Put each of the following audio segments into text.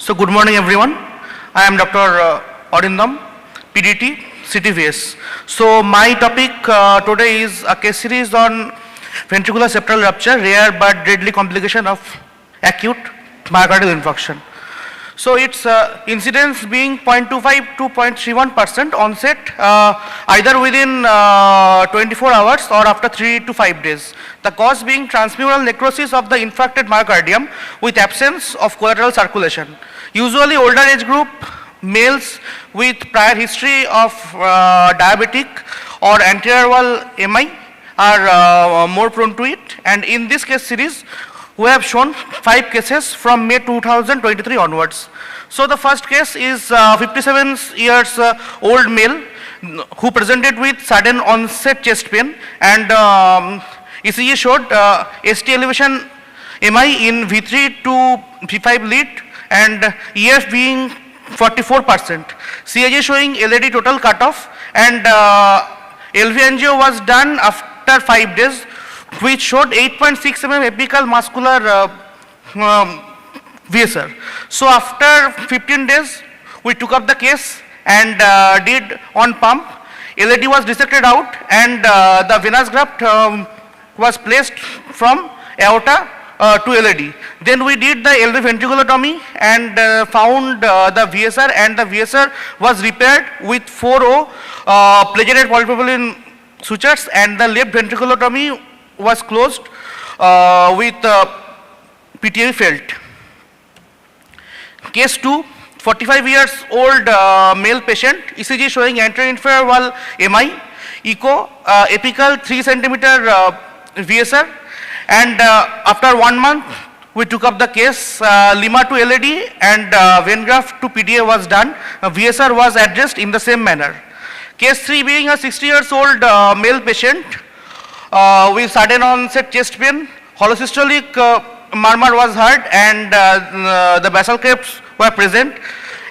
So good morning everyone. I am Dr. ARINDAM, PDT, CTVS. So my topic today is a case series on ventricular septal rupture, rare but deadly complication of acute myocardial infarction. So its incidence being 0.25 to 0.31%, onset either within 24 hours or after 3 to 5 days. The cause being transmural necrosis of the infarcted myocardium with absence of collateral circulation. Usually older age group, males with prior history of diabetic or anterior wall MI are more prone to it, and in this case series we have shown 5 cases from May 2023 onwards. So the first case is 57 years old male who presented with sudden onset chest pain, and ECG showed ST elevation MI in V3 to V5 lead and EF being 44%. CAG showing LAD total cutoff, and LV angio was done after 5 days, which showed 8.6 mm apical muscular VSR. So after 15 days, we took up the case and did on pump. LAD was dissected out, and the venous graft was placed from aorta to LAD. Then we did the LV ventriculotomy and found the VSR, and the VSR was repaired with 4O pleated polypropylene sutures, and the left ventriculotomy was closed with PTA failed. Case 2, 45 years old male patient, ECG showing anterior inferior wall MI, echo apical 3 centimeter VSR, and after 1 month we took up the case. Lima to LAD and vein graft to PTA was done. VSR was addressed in the same manner. Case 3 being a 60 years old male patient with sudden onset chest pain, holosystolic murmur was heard, and the basal crepes were present.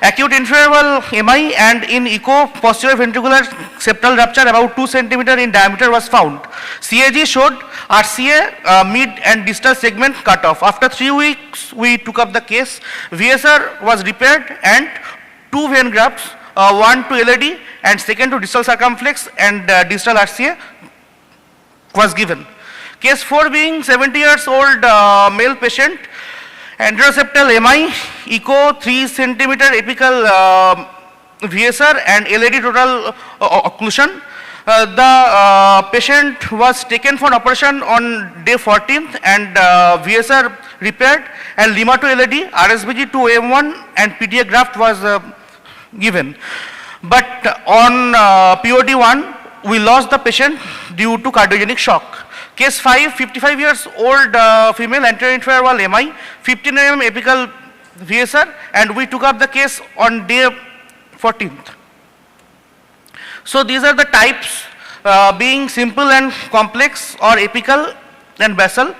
Acute inferior wall MI, and in echo posterior ventricular septal rupture about 2 centimeter in diameter was found. CAG showed RCA mid and distal segment cut off. After 3 weeks we took up the case. VSR was repaired and 2 vein grafts, one to LAD and second to distal circumflex, and distal RCA was given. Case 4 being 70 years old male patient, anteroseptal MI, echo 3 centimeter apical VSR and LAD total occlusion. The patient was taken for operation on day 14th, and VSR repaired, and Lima to LAD, RSBG to M1 and PTA graft was given. But on POD1 we lost the patient due to cardiogenic shock. Case 5, 55 years old female, anterior inferior wall MI, 15 mm apical VSR, and we took up the case on day 14th. So these are the types being simple and complex, or apical and basal.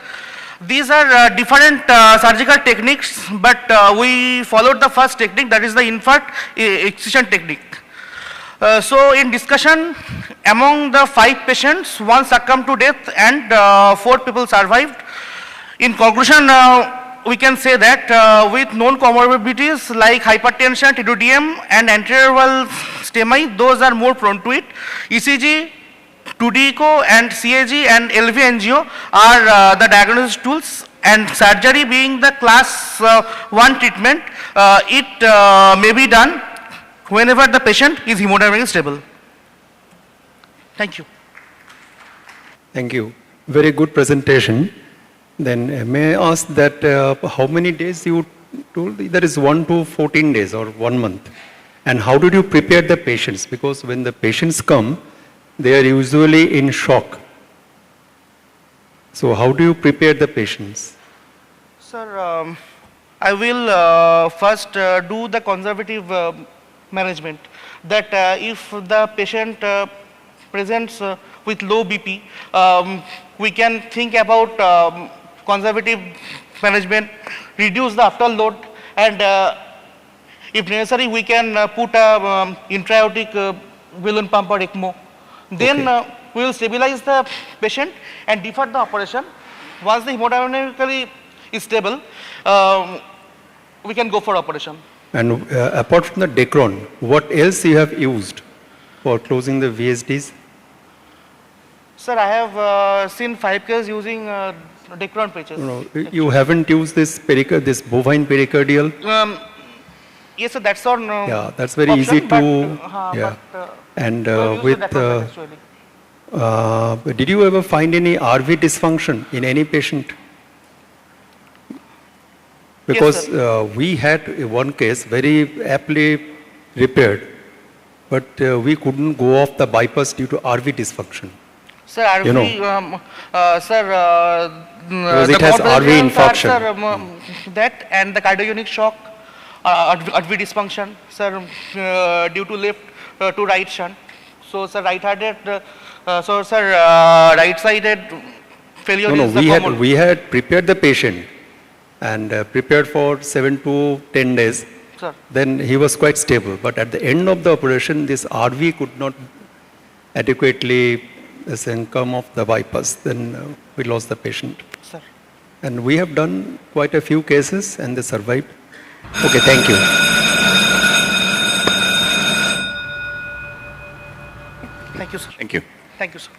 These are different surgical techniques, but we followed the first technique, that is the infarct excision technique. So in discussion, among the 5 patients, 1 succumbed to death and 4 people survived. In conclusion, we can say that with known comorbidities like hypertension, TDM and anterior wall STEMI, those are more prone to it. ECG, 2D echo and CAG and LV angio are the diagnosis tools, and surgery being the class 1 treatment, it may be done whenever the patient is hemodynamically stable. Thank you. Thank you. Very good presentation. Then may I ask that how many days you told? That is 1 to 14 days or 1 month. And how did you prepare the patients? Because when the patients come, they are usually in shock. So how do you prepare the patients? Sir, I will first do the conservative management, that if the patient presents with low BP, we can think about conservative management, reduce the afterload, and if necessary we can put a intra-aortic balloon pump or ECMO. Then we will stabilize the patient and defer the operation. Once the hemodynamically is stable, we can go for operation. And apart from the Dacron, what else you have used for closing the VSDs? Sir, I have seen 5 cases using Dacron patches. No, you haven't used this this bovine pericardial? Yes, sir, that's on. Yeah, that's very option, easy to. Yeah. And with. Did you ever find any RV dysfunction in any patient? Because Yes, we had one case very aptly repaired, but we couldn't go off the bypass due to RV dysfunction. Sir, RV, You know. Because it has RV infarction. That and the cardiogenic shock, RV dysfunction, sir, due to left to right shunt. So, sir, right-handed, right-sided failure No, is the common. we had prepared the patient and prepared for 7 to 10 days. Sir. Then he was quite stable. But at the end of the operation, this RV could not adequately come off the bypass. Then we lost the patient. Sir. And we have done quite a few cases and they survived. Okay, thank you. Thank you, sir. Thank you. Thank you, sir.